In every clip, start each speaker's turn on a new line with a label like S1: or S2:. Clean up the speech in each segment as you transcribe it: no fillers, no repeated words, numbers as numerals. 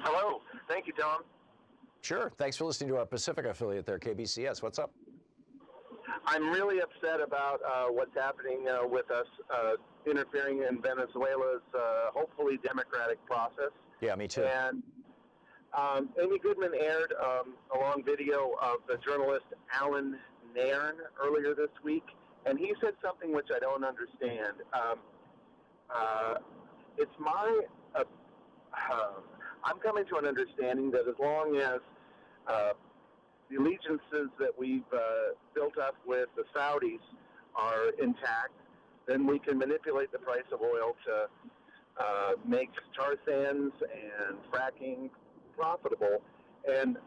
S1: Hello. Thank you, Tom.
S2: Sure. Thanks for listening to our Pacific affiliate there, KBCS. What's up?
S1: I'm really upset about what's happening with us interfering in Venezuela's hopefully democratic process.
S2: Yeah, me too.
S1: And Amy Goodman aired a long video of the journalist Alan Nairn earlier this week, and he said something which I don't understand. It's my I'm coming to an understanding that as long as the allegiances that we've built up with the Saudis are intact, then we can manipulate the price of oil to make tar sands and fracking profitable. And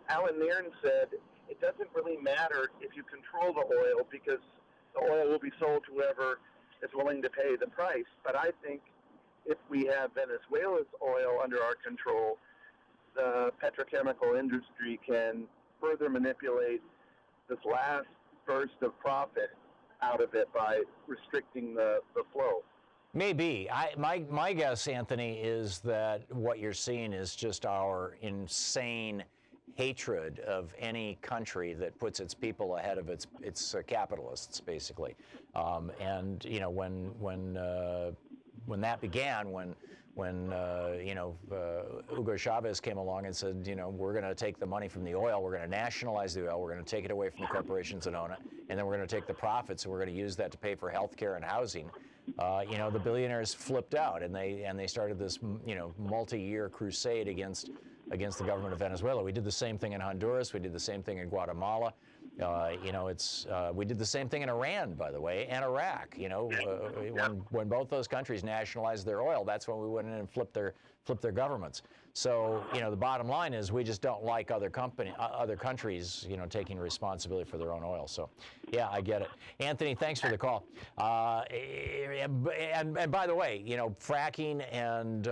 S1: Alan Nairn said it doesn't really matter if you control the oil because the oil will be sold to whoever is willing to pay the price. But I think if we have Venezuela's oil under our control, the petrochemical industry can further manipulate this last burst of profit out of it by restricting the flow.
S2: Maybe. My guess, Anthony, is that what you're seeing is just our insane hatred of any country that puts its people ahead of its capitalists, basically. And you know, when that began, when Hugo Chavez came along and said, you know, we're going to take the money from the oil, we're going to nationalize the oil, we're going to take it away from the corporations that own it, and then we're going to take the profits and we're going to use that to pay for health care and housing. You know, the billionaires flipped out and they started this, you know, multi-year crusade against the government of Venezuela. We did the same thing in Honduras. We did the same thing in Guatemala. You know, we did the same thing in Iran, by the way, and Iraq. You know, when both those countries nationalized their oil, that's when we went in and flipped their governments. So, you know, the bottom line is we just don't like other countries, you know, taking responsibility for their own oil. So, yeah, I get it. Anthony, thanks for the call. And by the way, you know, fracking and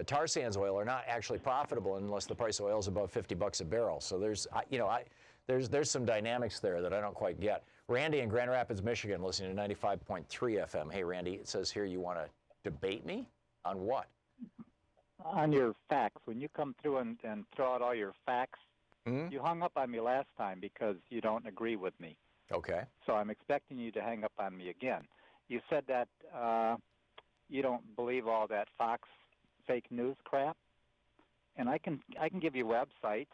S2: tar sands oil are not actually profitable unless the price of oil is above $50 a barrel. So there's some dynamics there that I don't quite get. Randy in Grand Rapids, Michigan, listening to 95.3 FM. Hey, Randy, it says here you want to debate me on what?
S3: On your facts. When you come through and throw out all your facts, you hung up on me last time because you don't agree with me.
S2: Okay.
S3: So I'm expecting you to hang up on me again. You said that you don't believe all that Fox fake news crap, and I can give you websites,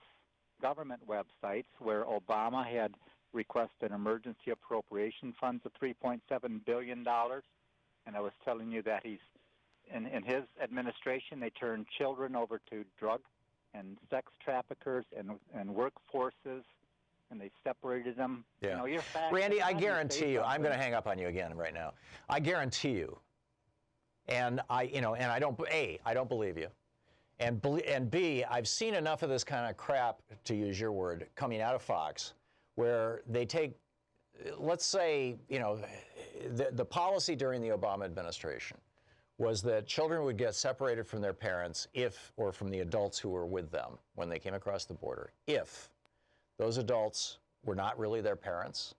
S3: government websites, where Obama had requested emergency appropriation funds of $3.7 billion, and I was telling you that in his administration they turned children over to drug and sex traffickers and workforces, and they separated them.
S2: Yeah.
S3: You know, your facts,
S2: Randy, I guarantee you, I'm going to hang up on you again right now. I guarantee you. And I don't believe you, and B, I've seen enough of this kind of crap, to use your word, coming out of Fox, where they take, let's say, you know, the policy during the Obama administration was that children would get separated from their parents or from the adults who were with them when they came across the border, if those adults were not really their parents,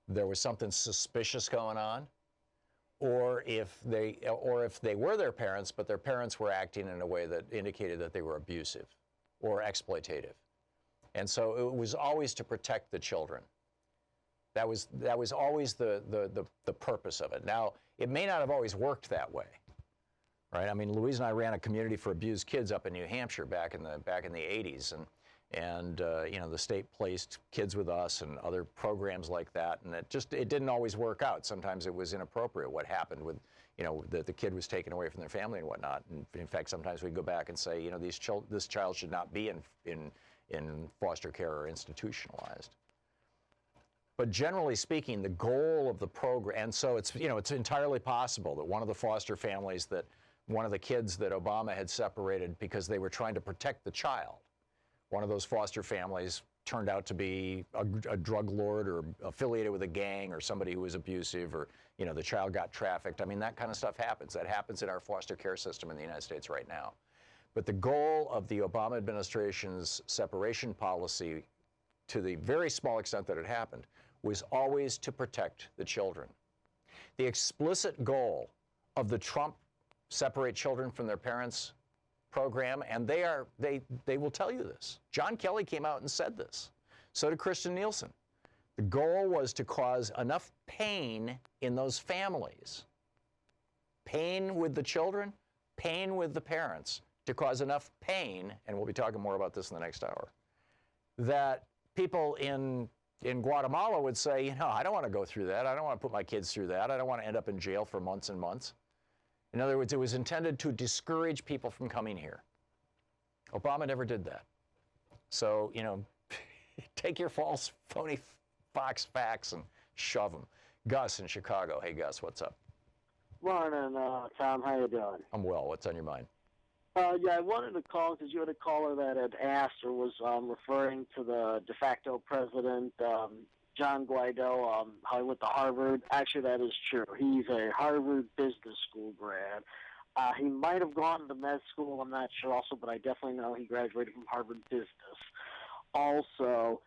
S2: there was something suspicious going on, or if they were their parents, but their parents were acting in a way that indicated that they were abusive or exploitative. And so it was always to protect the children. That was always the purpose of it. Now, it may not have always worked that way, right? I mean, Louise and I ran a community for abused kids up in New Hampshire back in the 80s, and you know, the state placed kids with us and other programs like that, and it didn't always work out. Sometimes it was inappropriate what happened with, you know, the kid was taken away from their family and whatnot. And in fact, sometimes we go back and say, you know, this child should not be in foster care or institutionalized. But generally speaking, the goal of the program, and so it's entirely possible that one of the foster families one of the kids that Obama had separated because they were trying to protect the child, one of those foster families turned out to be a drug lord or affiliated with a gang or somebody who was abusive, or, you know, the child got trafficked. I mean, that kind of stuff happens. That happens in our foster care system in the United States right now. But the goal of the Obama administration's separation policy, to the very small extent that it happened, was always to protect the children. The explicit goal of the Trump separate children from their parents program, and they will tell you this. John Kelly came out and said this. So did Christian Nielsen. The goal was to cause enough pain in those families, pain with the children, pain with the parents, to cause enough pain, and we'll be talking more about this in the next hour, that people in Guatemala would say, you know, I don't want to go through that. I don't want to put my kids through that. I don't want to end up in jail for months and months. In other words, it was intended to discourage people from coming here. Obama never did that. So, you know, take your false, phony Fox facts and shove them. Gus in Chicago. Hey, Gus, what's up?
S4: Morning, Tom. How you doing?
S2: I'm well. What's on your mind?
S4: Yeah, I wanted to call because you had a caller that had asked or was referring to the de facto president, John Guaido, how he went to Harvard. Actually, that is true. He's a Harvard Business School grad. He might have gone to med school, I'm not sure also, but I definitely know he graduated from Harvard Business. Also,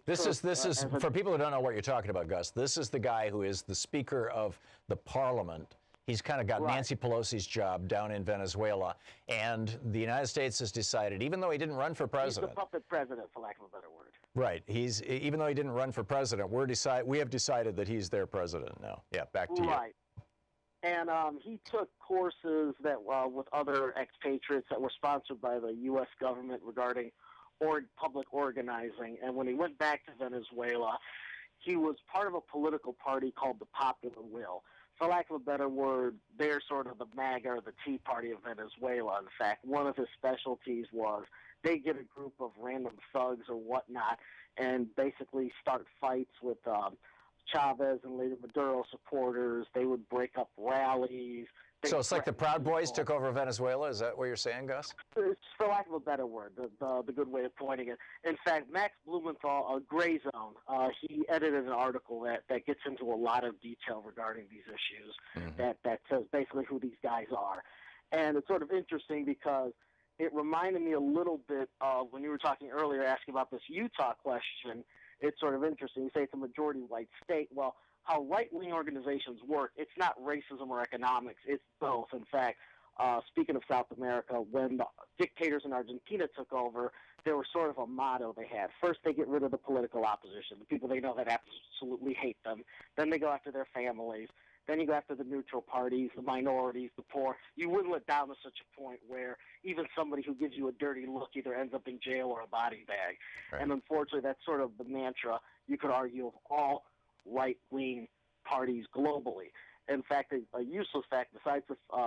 S2: This is for people who don't know what you're talking about, Gus. This is the guy who is the Speaker of the Parliament. He's kind of got Nancy Pelosi's job down in Venezuela, and the United States has decided, even though he didn't run for president.
S4: He's the puppet president, for lack of a better word.
S2: Right. Even though he didn't run for president, we have decided that he's their president now. Yeah, back to you.
S4: Right. And he took courses that with other expatriates that were sponsored by the U.S. government regarding public organizing. And when he went back to Venezuela, he was part of a political party called the Popular Will. For lack of a better word, they're sort of the MAGA or the Tea Party of Venezuela. In fact, one of his specialties was they get a group of random thugs or whatnot and basically start fights with Chavez and later Maduro supporters. They would break up rallies.
S2: So it's like the Proud Boys took over Venezuela? Is that what you're saying, Gus?
S4: It's, for lack of a better word, the good way of pointing it. In fact, Max Blumenthal, Gray Zone, he edited an article that gets into a lot of detail regarding these issues, that says basically who these guys are. And it's sort of interesting because it reminded me a little bit of when you were talking earlier, asking about this Utah question. It's sort of interesting. You say it's a majority white state. Well, how right-wing organizations work, it's not racism or economics, it's both. In fact, speaking of South America, when the dictators in Argentina took over, there was sort of a motto they had. First, they get rid of the political opposition, the people they know that absolutely hate them. Then they go after their families. Then you go after the neutral parties, the minorities, the poor. You whittle it down to such a point where even somebody who gives you a dirty look either ends up in jail or a body bag. Right. And unfortunately, that's sort of the mantra, you could argue, of all right-wing parties globally. In fact, a useless fact, besides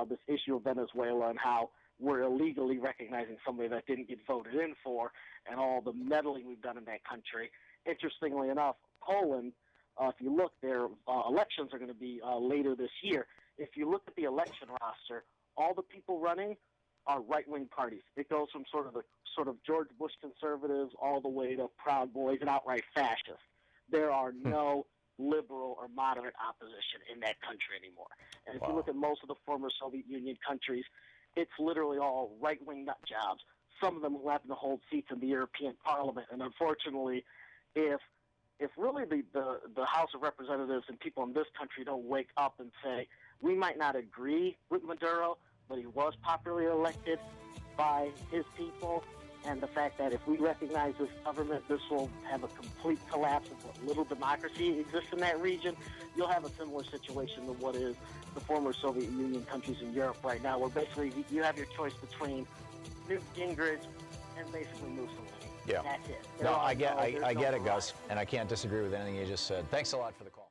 S4: this issue of Venezuela and how we're illegally recognizing somebody that didn't get voted in for and all the meddling we've done in that country, interestingly enough, Poland, if you look, their elections are going to be later this year. If you look at the election roster, all the people running are right-wing parties. It goes from sort of George Bush conservatives all the way to Proud Boys and outright fascists. There are no liberal or moderate opposition in that country anymore. And if you look at most of the former Soviet Union countries, it's literally all right-wing nut jobs. Some of them who happen to hold seats in the European Parliament. And unfortunately, if really the House of Representatives and people in this country don't wake up and say, we might not agree with Maduro, but he was popularly elected by his people, and the fact that if we recognize this government, this will have a complete collapse of what little democracy exists in that region, you'll have a similar situation to what is the former Soviet Union countries in Europe right now, where basically you have your choice between Newt Gingrich and basically Mussolini.
S2: Yeah.
S4: That's it.
S2: No, I get it, Gus, and I can't disagree with anything you just said. Thanks a lot for the call.